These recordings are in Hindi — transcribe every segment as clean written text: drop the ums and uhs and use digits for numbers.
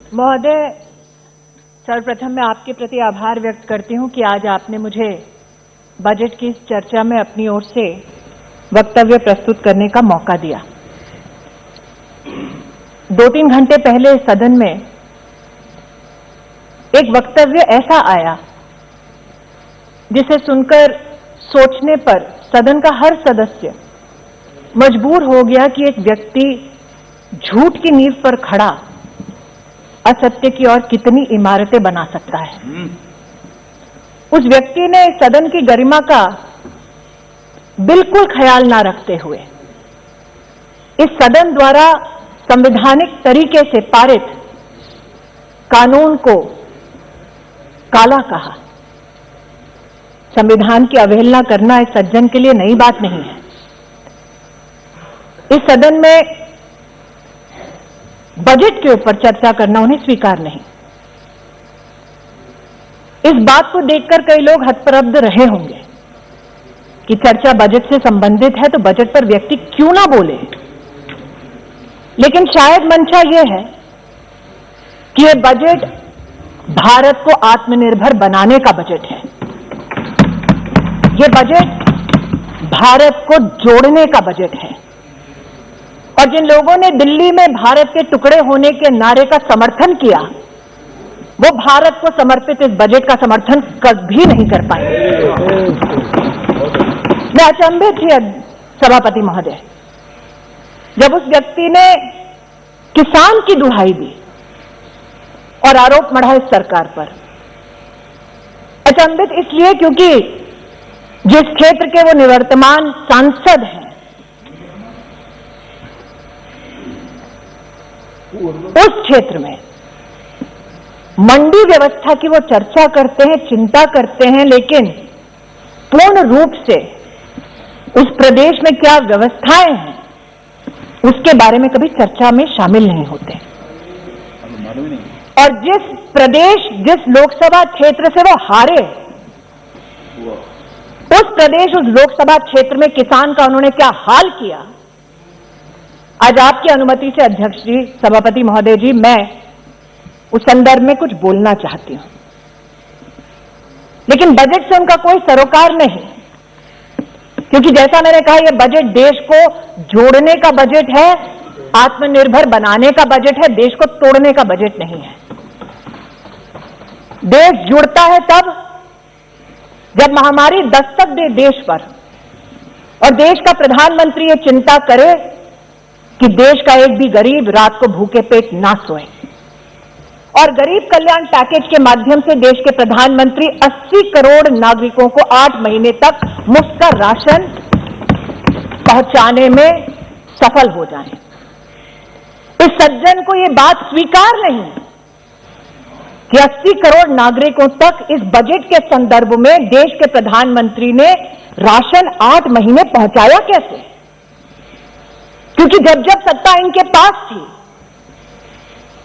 महोदय, सर्वप्रथम मैं आपके प्रति आभार व्यक्त करती हूं कि आज आपने मुझे बजट की इस चर्चा में अपनी ओर से वक्तव्य प्रस्तुत करने का मौका दिया। 2-3 घंटे पहले सदन में एक वक्तव्य ऐसा आया जिसे सुनकर सोचने पर सदन का हर सदस्य मजबूर हो गया कि एक व्यक्ति झूठ की नींव पर खड़ा असत्य की और कितनी इमारतें बना सकता है। उस व्यक्ति ने सदन की गरिमा का बिल्कुल ख्याल ना रखते हुए इस सदन द्वारा संवैधानिक तरीके से पारित कानून को काला कहा। संविधान की अवहेलना करना इस सज्जन के लिए नई बात नहीं है। इस सदन में बजट के ऊपर चर्चा करना उन्हें स्वीकार नहीं। इस बात को देखकर कई लोग हतप्रभ रहे होंगे कि चर्चा बजट से संबंधित है तो बजट पर व्यक्ति क्यों ना बोले। लेकिन शायद मंशा यह है कि यह बजट भारत को आत्मनिर्भर बनाने का बजट है। यह बजट भारत को जोड़ने का बजट है। और जिन लोगों ने दिल्ली में भारत के टुकड़े होने के नारे का समर्थन किया, वो भारत को समर्पित इस बजट का समर्थन कभी नहीं कर पाए। मैं अचंभित थी सभापति महोदय जब उस व्यक्ति ने किसान की दुहाई दी और आरोप मढ़ा इस सरकार पर। अचंभित इसलिए क्योंकि जिस क्षेत्र के वो निवर्तमान सांसद हैं, उस क्षेत्र में मंडी व्यवस्था की वो चर्चा करते हैं, चिंता करते हैं, लेकिन पूर्ण रूप से उस प्रदेश में क्या व्यवस्थाएं हैं उसके बारे में कभी चर्चा में शामिल नहीं होते। और जिस प्रदेश, जिस लोकसभा क्षेत्र से वो हारे, उस प्रदेश, उस लोकसभा क्षेत्र में किसान का उन्होंने क्या हाल किया, आज आपकी अनुमति से अध्यक्ष जी, सभापति महोदय जी, मैं उस संदर्भ में कुछ बोलना चाहती हूं। लेकिन बजट से उनका कोई सरोकार नहीं, क्योंकि जैसा मैंने कहा, यह बजट देश को जोड़ने का बजट है, आत्मनिर्भर बनाने का बजट है, देश को तोड़ने का बजट नहीं है। देश जुड़ता है तब जब महामारी दस्तक दे देश पर और देश का प्रधानमंत्री ये चिंता करे कि देश का एक भी गरीब रात को भूखे पेट ना सोए। और गरीब कल्याण पैकेज के माध्यम से देश के प्रधानमंत्री 80 करोड़ नागरिकों को 8 महीने तक मुफ्त का राशन पहुंचाने में सफल हो जाएं। इस सज्जन को यह बात स्वीकार नहीं कि 80 करोड़ नागरिकों तक इस बजट के संदर्भ में देश के प्रधानमंत्री ने राशन 8 महीने पहुंचाया कैसे। क्योंकि जब जब सत्ता इनके पास थी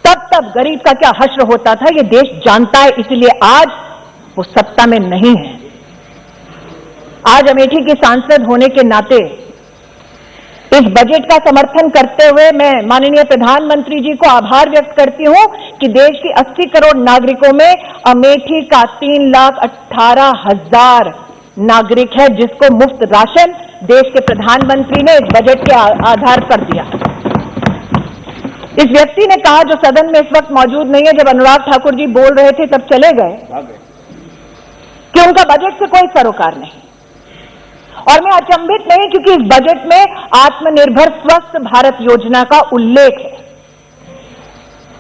तब तब गरीब का क्या हश्र होता था ये देश जानता है, इसलिए आज वो सत्ता में नहीं है। आज अमेठी के सांसद होने के नाते इस बजट का समर्थन करते हुए मैं माननीय प्रधानमंत्री जी को आभार व्यक्त करती हूं कि देश की 80 करोड़ नागरिकों में अमेठी का 3,18,000 नागरिक है जिसको मुफ्त राशन देश के प्रधानमंत्री ने इस बजट के आधार पर दिया। इस व्यक्ति ने कहा, जो सदन में इस वक्त मौजूद नहीं है, जब अनुराग ठाकुर जी बोल रहे थे तब चले गए, कि उनका बजट से कोई सरोकार नहीं। और मैं अचंभित नहीं, क्योंकि इस बजट में आत्मनिर्भर स्वस्थ भारत योजना का उल्लेख है।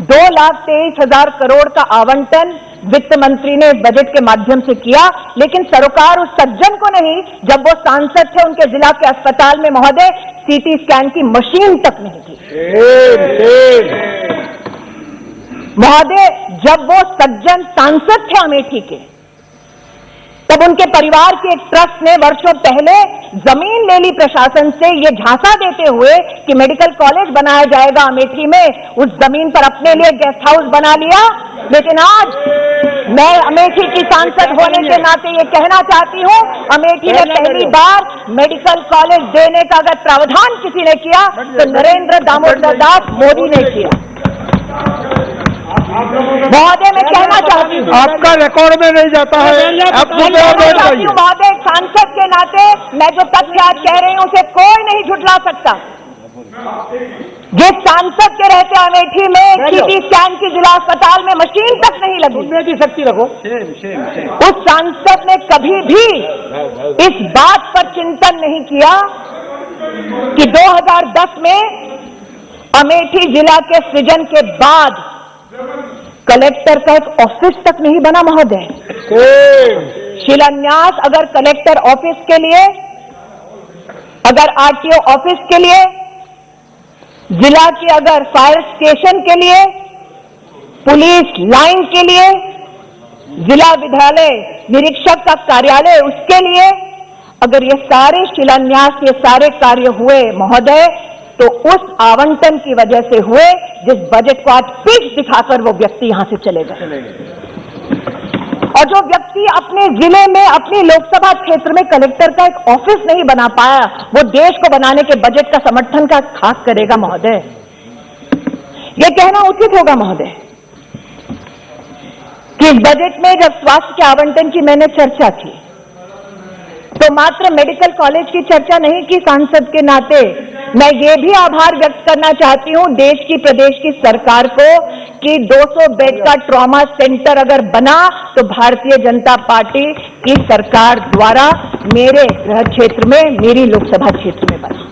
2,23,000 करोड़ का आवंटन वित्त मंत्री ने इस बजट के माध्यम से किया, लेकिन सरोकार उस सज्जन को नहीं जब वो सांसद थे, उनके जिला के अस्पताल में महोदय सीटी स्कैन की मशीन तक नहीं थी। महोदय, जब वो सज्जन सांसद थे अमेठी के, तब उनके परिवार के एक ट्रस्ट ने वर्षों पहले जमीन ले ली प्रशासन से, ये झांसा देते हुए कि मेडिकल कॉलेज बनाया जाएगा अमेठी में। उस जमीन पर अपने लिए गेस्ट हाउस बना लिया। लेकिन आज मैं अमेठी की सांसद होने के नाते ये कहना चाहती हूं, अमेठी में पहली बार मेडिकल कॉलेज देने का अगर प्रावधान किसी ने किया तो नरेंद्र दामोदर दास मोदी ने किया। महोदय मैं कहना चाहती हूँ, आपका रिकॉर्ड में नहीं जाता है, आप महोदय एक सांसद के नाते मैं जो तथ्य आज कह रही हूँ उसे कोई नहीं झुठला सकता। जिस सांसद के रहते अमेठी में सीटी स्कैन की जिला अस्पताल में मशीन तक नहीं लगी, शक्ति रखो, उस सांसद ने कभी भी इस बात पर चिंतन नहीं किया कि 2010 में अमेठी जिला के सृजन के बाद कलेक्टर का एक ऑफिस तक नहीं बना। महोदय शिलान्यास अगर कलेक्टर ऑफिस के लिए, अगर आरटीओ ऑफिस के लिए, जिला की अगर फायर स्टेशन के लिए, पुलिस लाइन के लिए, जिला विद्यालय निरीक्षक का कार्यालय उसके लिए, अगर ये सारे शिलान्यास, ये सारे कार्य हुए महोदय, तो उस आवंटन की वजह से हुए जिस बजट को आज पीठ दिखाकर वो व्यक्ति यहां से चले गए। और जो व्यक्ति अपने जिले में, अपनी लोकसभा क्षेत्र में कलेक्टर का एक ऑफिस नहीं बना पाया, वो देश को बनाने के बजट का समर्थन का खाक करेगा। महोदय ये कहना उचित होगा महोदय कि इस बजट में जब स्वास्थ्य के आवंटन की मैंने चर्चा की तो मात्र मेडिकल कॉलेज की चर्चा नहीं की। सांसद के नाते मैं ये भी आभार व्यक्त करना चाहती हूं देश की, प्रदेश की सरकार को कि 200 बेड का ट्रॉमा सेंटर अगर बना तो भारतीय जनता पार्टी की सरकार द्वारा मेरे गृह क्षेत्र में, मेरी लोकसभा क्षेत्र में बना।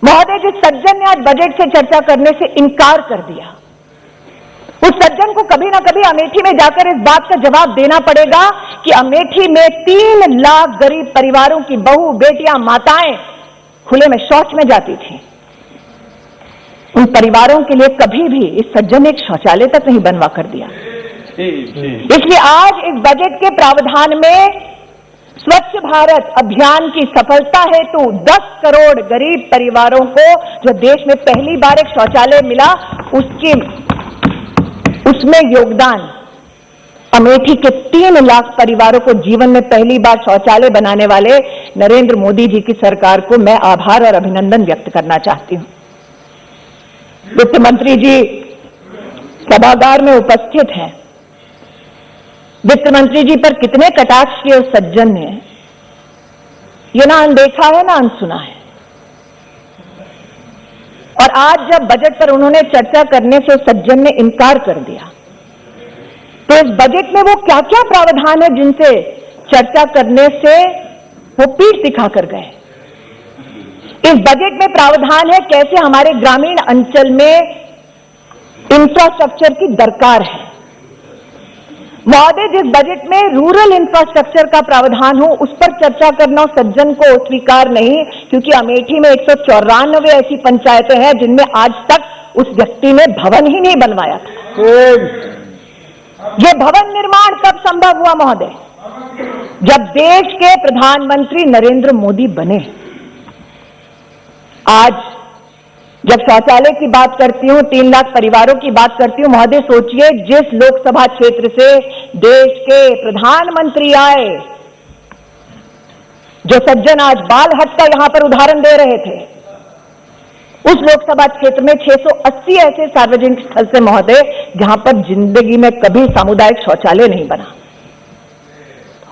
महोदय जिस सज्जन ने आज बजट से चर्चा करने से इनकार कर दिया, उस सज्जन को कभी ना कभी अमेठी में जाकर इस बात का जवाब देना पड़ेगा कि अमेठी में 3 लाख गरीब परिवारों की बहू, बेटियां, माताएं खुले में शौच में जाती थी। उन परिवारों के लिए कभी भी इस सज्जन ने एक शौचालय तक नहीं बनवा कर दिया। इसलिए आज इस बजट के प्रावधान में स्वच्छ भारत अभियान की सफलता हेतु 10 करोड़ गरीब परिवारों को जो देश में पहली बार एक शौचालय मिला, उसमें योगदान अमेठी के 3 लाख परिवारों को जीवन में पहली बार शौचालय बनाने वाले नरेंद्र मोदी जी की सरकार को मैं आभार और अभिनंदन व्यक्त करना चाहती हूं। वित्त मंत्री जी सभागार में उपस्थित हैं। वित्त मंत्री जी पर कितने कटाक्ष किए उस सज्जन ने, ये ना अनदेखा है ना अनसुना है। और आज जब बजट पर उन्होंने चर्चा करने से उस सज्जन ने इनकार कर दिया, तो इस बजट में वो क्या क्या प्रावधान है जिनसे चर्चा करने से वो पीठ दिखाकर गए। इस बजट में प्रावधान है कैसे हमारे ग्रामीण अंचल में इंफ्रास्ट्रक्चर की दरकार है। महोदय जिस बजट में रूरल इंफ्रास्ट्रक्चर का प्रावधान हो उस पर चर्चा करना सज्जन को स्वीकार नहीं, क्योंकि अमेठी में 194 ऐसी पंचायतें हैं जिनमें आज तक उस व्यक्ति ने भवन ही नहीं बनवाया था। ये भवन निर्माण कब संभव हुआ महोदय? जब देश के प्रधानमंत्री नरेंद्र मोदी बने। आज जब शौचालय की बात करती हूं, 3 लाख परिवारों की बात करती हूं, महोदय सोचिए जिस लोकसभा क्षेत्र से देश के प्रधानमंत्री आए, जो सज्जन आज बाल हट का यहां पर उदाहरण दे रहे थे, उस लोकसभा क्षेत्र में 680 ऐसे सार्वजनिक स्थल से महोदय जहां पर जिंदगी में कभी सामुदायिक शौचालय नहीं बना।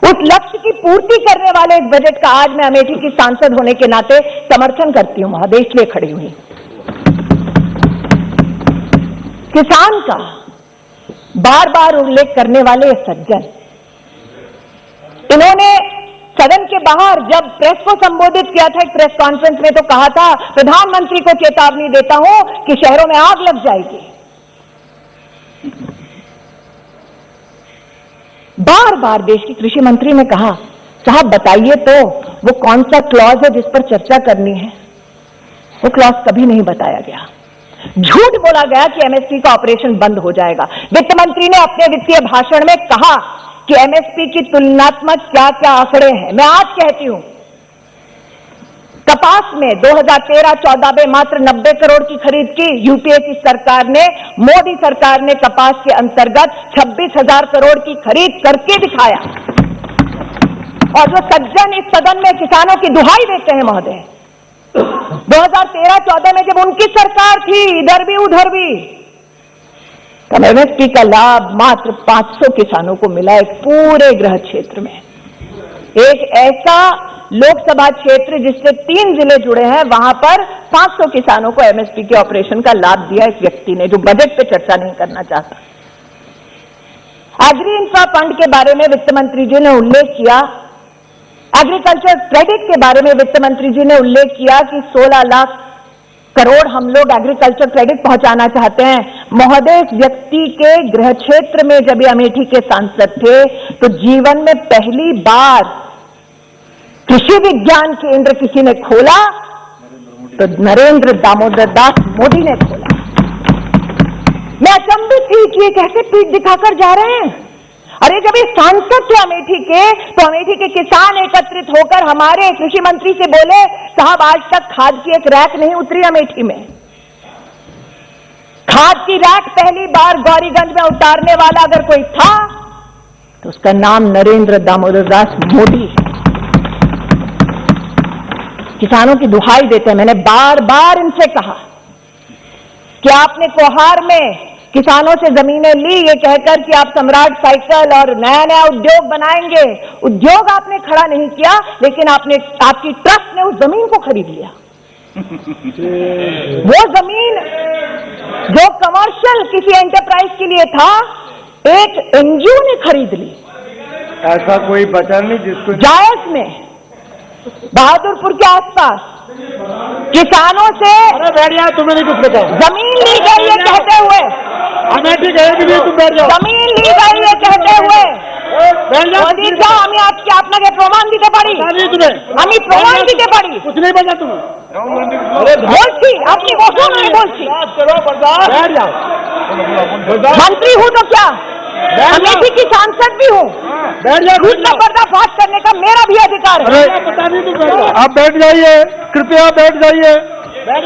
उस लक्ष्य की पूर्ति करने वाले इस बजट का आज मैं अमेठी की सांसद होने के नाते समर्थन करती हूं महोदय, इसलिए खड़ी हुई। किसान का बार बार उल्लेख करने वाले सज्जन, इन्होंने सदन के बाहर जब प्रेस को संबोधित किया था, एक प्रेस कॉन्फ्रेंस में, तो कहा था प्रधानमंत्री को चेतावनी देता हूं कि शहरों में आग लग जाएगी। बार बार देश की कृषि मंत्री ने कहा साहब बताइए तो वो कौन सा क्लॉज है जिस पर चर्चा करनी है। वो क्लॉज कभी नहीं बताया गया। झूठ बोला गया कि एमएसपी का ऑपरेशन बंद हो जाएगा। वित्त मंत्री ने अपने वित्तीय भाषण में कहा कि एमएसपी की तुलनात्मक क्या क्या आंकड़े हैं। मैं आज कहती हूं कपास में 2013-14 में मात्र 90 करोड़ की खरीद की यूपीए की सरकार ने, मोदी सरकार ने कपास के अंतर्गत 26,000 करोड़ की खरीद करके दिखाया। और जो सज्जन इस सदन में किसानों की दुहाई देते हैं महोदय, 2013-14 में जब उनकी सरकार थी, इधर भी उधर भी, कम एमएसपी का लाभ मात्र 500 किसानों को मिला एक पूरे गृह क्षेत्र में। एक ऐसा लोकसभा क्षेत्र जिससे 3 जिले जुड़े हैं, वहां पर 500 किसानों को एमएसपी के ऑपरेशन का लाभ दिया इस व्यक्ति ने, जो बजट पे चर्चा नहीं करना चाहता। एग्री इंफ्रा फंड के बारे में वित्त मंत्री जी ने उल्लेख किया, एग्रीकल्चर क्रेडिट के बारे में वित्त मंत्री जी ने उल्लेख किया कि 16 लाख करोड़ हम लोग एग्रीकल्चर क्रेडिट पहुंचाना चाहते हैं। महोदय, इस व्यक्ति के गृह क्षेत्र में जब ये अमेठी के सांसद थे तो जीवन में पहली बार कृषि विज्ञान केंद्र किसी ने खोला तो नरेंद्र दामोदर दास मोदी ने खोला। मैं अचंभित थी कि ये कैसे पीठ दिखाकर जा रहे हैं। अरे जब ये सांसद थे अमेठी के, तो अमेठी के किसान एकत्रित होकर हमारे कृषि मंत्री से बोले, साहब आज तक खाद की एक रैक नहीं उतरी अमेठी में। खाद की रैक पहली बार गौरीगंज में उतारने वाला अगर कोई था तो उसका नाम नरेंद्र दामोदर दास मोदी है। किसानों की दुहाई देते हैं, मैंने बार बार इनसे कहा कि आपने कोहार में किसानों से जमीनें ली ये कहकर कि आप सम्राट साइकिल और नया नया उद्योग बनाएंगे। उद्योग आपने खड़ा नहीं किया, लेकिन आपकी ट्रस्ट ने उस जमीन को खरीद लिया। वो जमीन जो कमर्शियल किसी एंटरप्राइज के लिए था, एक एनजीओ ने खरीद ली। ऐसा कोई बचा नहीं जिसको जायज में बहादुरपुर के आसपास किसानों से तुम्हें नहीं कुछ बचा। जमीन ली गई ये कहते हुए, अमेठी गए भी नहीं, तुम बैठ जाओ। जमीन ली गई ये कहते हुए मोदी साहब আমি আজকে আপনাকে প্রমাণ দিতে পারি, আমি প্রমাণ দিতে পারি। कुछ नहीं बचा तुम्हें, বলছি আপনি বসুন, আমি বলছি बैठ जाओ। मंत्री हूँ तो क्या, अमेठी की सांसद भी हूँ। बैठ जाओ, झूठ का पर्दाफाश करने का मेरा भी अधिकार है। आप बैठ जाइए, कृपया बैठ जाइए।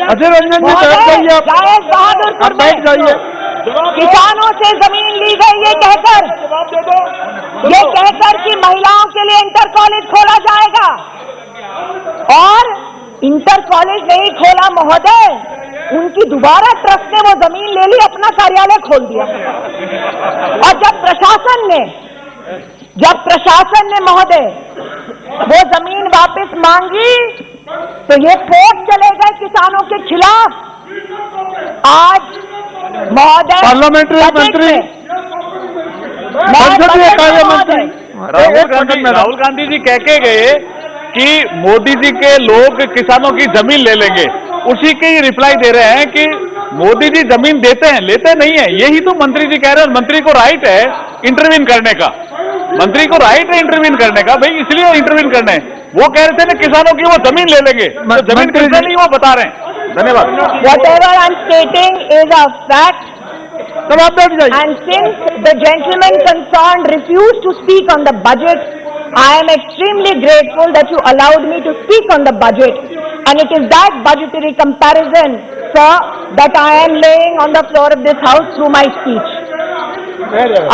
अजय रंजन जी बैठ जाइए, जायज बहादुरपुर आप बैठ जाइए। किसानों से जमीन ली गई ये कहकर कि महिलाओं के लिए इंटर कॉलेज खोला जाएगा, और इंटर कॉलेज नहीं खोला महोदय, उनकी दोबारा ट्रस्ट ने वो जमीन ले ली, अपना कार्यालय खोल दिया। और जब प्रशासन ने महोदय वो जमीन वापस मांगी तो ये कोर्ट चले गए किसानों के खिलाफ। आज महोदय पार्लियामेंट्री मंत्री, संसदीय कार्य मंत्री राहुल गांधी जी कह के गए कि मोदी जी के लोग किसानों की जमीन ले लेंगे, उसी के ही रिप्लाई दे रहे हैं कि मोदी जी जमीन देते हैं, लेते नहीं है। यही तो मंत्री जी कह रहे हैं। मंत्री को राइट है इंटरवीन करने का, मंत्री को राइट है इंटरवीन करने का, भाई इसलिए इंटरवीन करने। वो कह रहे थे ना किसानों की वो जमीन ले लेंगे, तो जमीन किसने ली वो बता रहे हैं। धन्यवाद। Whatever I'm stating is a fact. तब आप बैठ जाइए। And since the gentleman concerned refused to speak on the budget, I am extremely grateful that you allowed me to speak on the budget. And it is that budgetary comparison, sir, that I am laying on the floor of this house through my speech.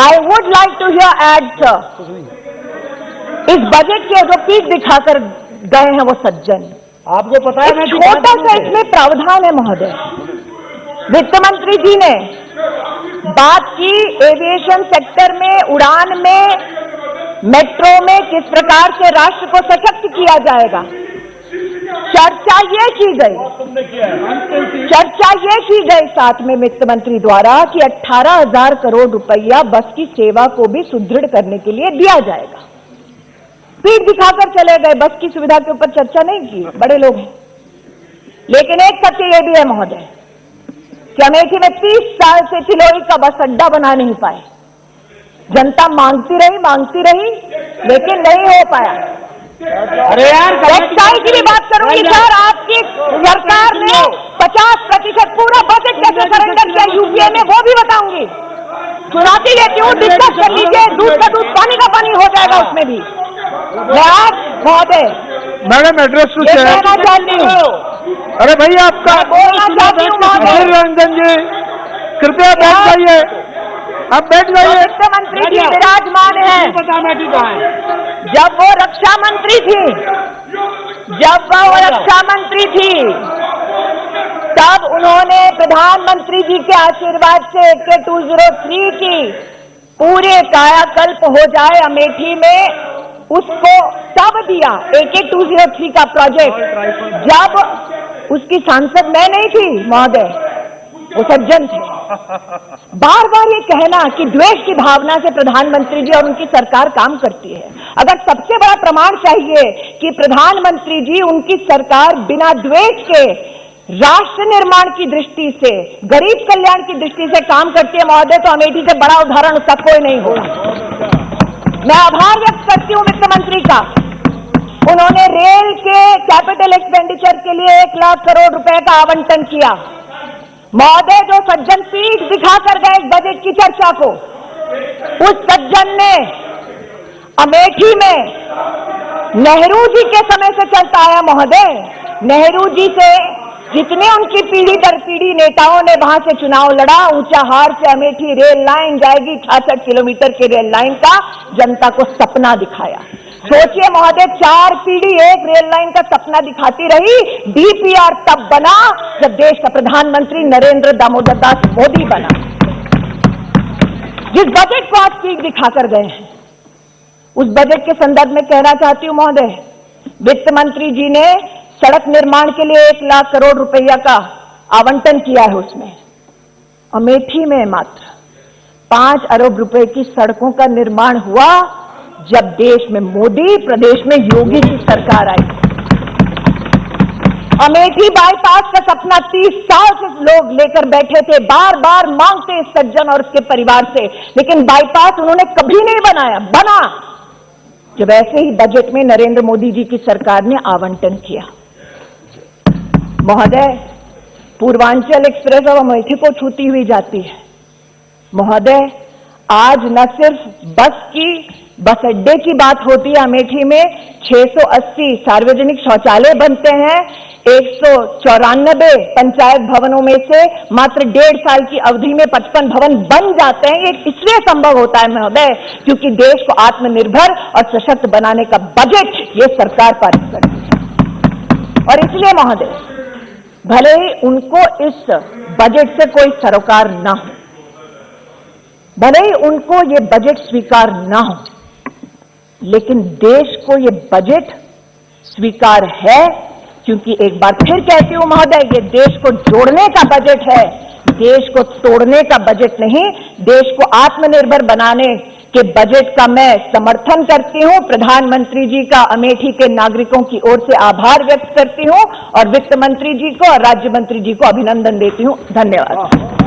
I would like to hear add, sir. इस बजट के जो पीठ दिखाकर गए हैं वो सज्जन, आपको पता है एक छोटा सा इसमें प्रावधान है महोदय। वित्त मंत्री जी ने बात की एविएशन सेक्टर में, उड़ान में, मेट्रो में किस प्रकार से राष्ट्र को सशक्त किया जाएगा। चर्चा ये की गई साथ में वित्त मंत्री द्वारा कि 18,000 करोड़ रुपया बस की सेवा को भी सुदृढ़ करने के लिए दिया जाएगा। पीठ दिखाकर चले गए, बस की सुविधा के ऊपर चर्चा नहीं की, बड़े लोग हैं। लेकिन एक सत्य ये भी है महोदय कि अमेठी में 30 साल से चिलोई का बस अड्डा बना नहीं पाए। जनता मांगती रही लेकिन नहीं हो पाया। अरे यार, टेक्सटाइल की भी बात करूंगी सर। आपकी सरकार ने 50% पूरा बजट कैसे सरेंडर किया यूपीए में, वो भी बताऊंगी। सुनाती रहती हूँ, डिस्कस कर लीजिए। दूध का दूध, पानी का पानी हो जाएगा उसमें भी। मैं आज महोदय मैडम एड्रेस टू ये कहना चाहती हूँ। अरे भैया आपका बोलना चाहती हूँ महोदय, अजय रंजन जी कृपया बैठ जाइए, आप बैठ जाइए। वित्त मंत्री जी विराजमान है। जब वो रक्षा मंत्री थी, तब जब उन्होंने प्रधानमंत्री जी के आशीर्वाद से AK-203 की पूरे कायाकल्प हो जाए अमेठी में, उसको तब दिया AK-203 का प्रोजेक्ट, जब उसकी सांसद मैं नहीं थी महोदय, वो सज्जन थे। बार बार ये कहना कि द्वेष की भावना से प्रधानमंत्री जी और उनकी सरकार काम करती है। अगर सबसे बड़ा प्रमाण चाहिए कि प्रधानमंत्री जी, उनकी सरकार बिना द्वेष के राष्ट्र निर्माण की दृष्टि से, गरीब कल्याण की दृष्टि से काम करती है महोदय, तो अमेठी से बड़ा उदाहरण उसका कोई नहीं होगा। मैं आभार व्यक्त करती हूं वित्त मंत्री का। उन्होंने रेल के कैपिटल एक्सपेंडिचर के लिए 1 लाख करोड़ रुपए का आवंटन किया। महोदय, जो सज्जन पीठ दिखाकर गए इस बजट की चर्चा को, उस सज्जन ने अमेठी में नेहरू जी के समय से चलता आया महोदय, नेहरू जी से जितने उनकी पीढ़ी दर पीढ़ी नेताओं ने वहां से चुनाव लड़ा, ऊंचाहार से अमेठी रेल लाइन जाएगी, 66 किलोमीटर की रेल लाइन का जनता को सपना दिखाया। सोचिए महोदय, 4 पीढ़ी एक रेल लाइन का सपना दिखाती रही। DPR तब बना जब देश का प्रधानमंत्री नरेंद्र दामोदर दास मोदी बना। जिस बजट को आप पीठ दिखाकर गए हैं, उस बजट के संदर्भ में कहना चाहती हूं महोदय, वित्त मंत्री जी ने सड़क निर्माण के लिए 1 लाख करोड़ रुपया का आवंटन किया है। उसमें अमेठी में मात्र 5 अरब रुपए की सड़कों का निर्माण हुआ जब देश में मोदी, प्रदेश में योगी की सरकार आई। अमेठी बाईपास का सपना 30 साल से लोग लेकर बैठे थे, बार बार मांगते इस सज्जन और उसके परिवार से, लेकिन बाईपास उन्होंने कभी नहीं बनाया। बना जब ऐसे ही बजट में नरेंद्र मोदी जी की सरकार ने आवंटन किया। महोदय, पूर्वांचल एक्सप्रेस अब अमेठी को छूती हुई जाती है। महोदय, आज न सिर्फ बस अड्डे की बात होती है, अमेठी में 680 सार्वजनिक शौचालय बनते हैं। 194 पंचायत भवनों में से मात्र 1.5 साल की अवधि में 55 भवन बन जाते हैं। ये इसलिए संभव होता है महोदय, क्योंकि देश को आत्मनिर्भर और सशक्त बनाने का बजट ये सरकार पारित करती है। और इसलिए महोदय, भले ही उनको इस बजट से कोई सरोकार ना हो, भले ही उनको ये बजट स्वीकार ना हो, लेकिन देश को ये बजट स्वीकार है, क्योंकि एक बार फिर कहती हूं महोदय, ये देश को जोड़ने का बजट है, देश को तोड़ने का बजट नहीं। देश को आत्मनिर्भर बनाने के बजट का मैं समर्थन करती हूं। प्रधानमंत्री जी का अमेठी के नागरिकों की ओर से आभार व्यक्त करती हूं और वित्त मंत्री जी को और राज्य मंत्री जी को अभिनंदन देती हूं। धन्यवाद।